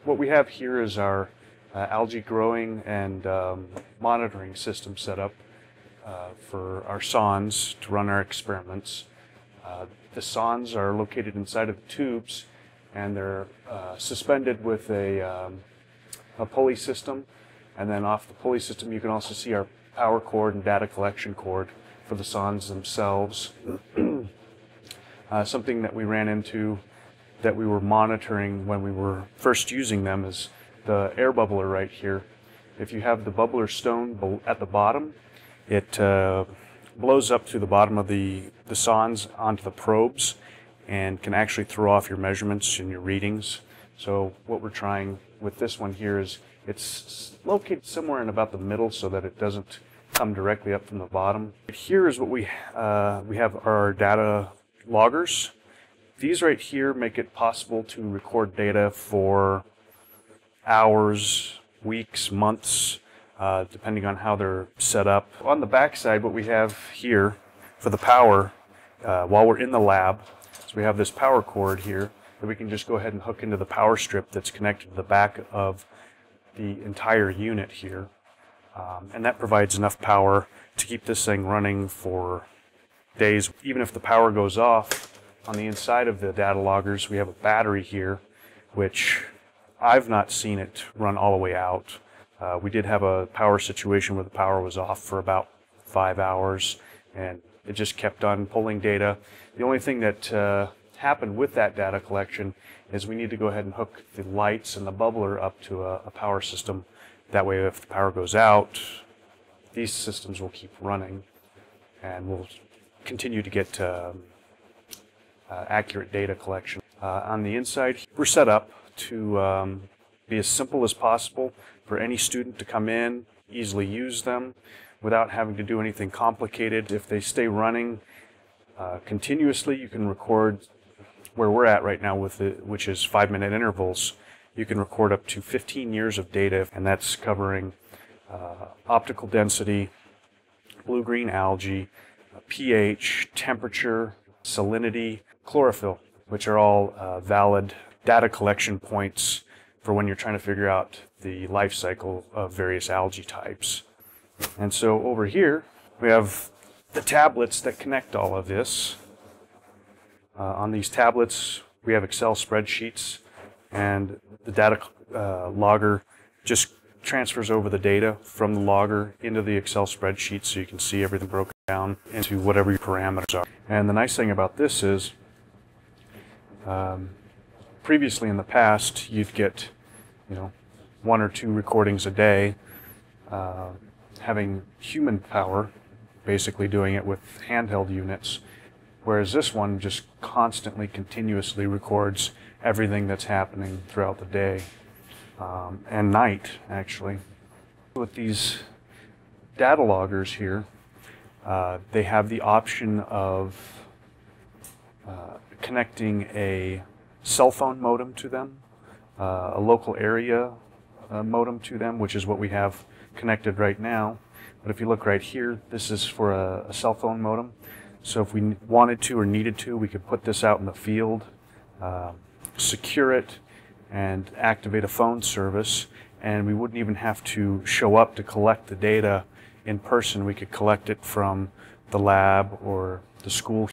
what we have here is our algae growing and monitoring system set up for our Sondes to run our experiments. The Sondes are located inside of the tubes, and they're suspended with a pulley system. And then off the pulley system, you can also see our power cord and data collection cord for the Sondes themselves. Something that we ran into that we were monitoring when we were first using them is the air bubbler right here. If you have the bubbler stone at the bottom, it blows up through the bottom of the Sondes onto the probes and can actually throw off your measurements and your readings. So what we're trying with this one here is it's located somewhere in about the middle so that it doesn't come directly up from the bottom. Here is what we have our data loggers. These right here make it possible to record data for hours, weeks, months, depending on how they're set up. On the back side, what we have here for the power, while we're in the lab, so we have this power cord here that we can just go ahead and hook into the power strip that's connected to the back of the entire unit here. And that provides enough power to keep this thing running for days. Even if the power goes off, on the inside of the data loggers we have a battery here, which I've not seen it run all the way out. We did have a power situation where the power was off for about 5 hours, and it just kept on pulling data. The only thing that happened with that data collection is we need to go ahead and hook the lights and the bubbler up to a power system. That way, if the power goes out, these systems will keep running, and we'll continue to get accurate data collection. On the inside, we're set up to be as simple as possible for any student to come in, easily use them without having to do anything complicated. If they stay running continuously, you can record where we're at right now, which is 5-minute intervals. You can record up to 15 years of data, and that's covering optical density, blue-green algae, pH, temperature, salinity, chlorophyll, which are all valid data collection points for when you're trying to figure out the life cycle of various algae types. And so over here, we have the tablets that connect all of this. On these tablets, we have Excel spreadsheets, and the data logger just transfers over the data from the logger into the Excel spreadsheet so you can see everything broken down into whatever your parameters are. And the nice thing about this is, previously in the past, you'd get, 1 or 2 recordings a day, having human power, basically doing it with handheld units, whereas this one just constantly, continuously records everything that's happening throughout the day and night, actually. With these data loggers here, they have the option of connecting a cell phone modem to them, a local area modem to them, which is what we have connected right now. But if you look right here, this is for a cell phone modem. So if we wanted to or needed to, we could put this out in the field, secure it, and activate a phone service, and we wouldn't even have to show up to collect the data in person. We could collect it from the lab or the school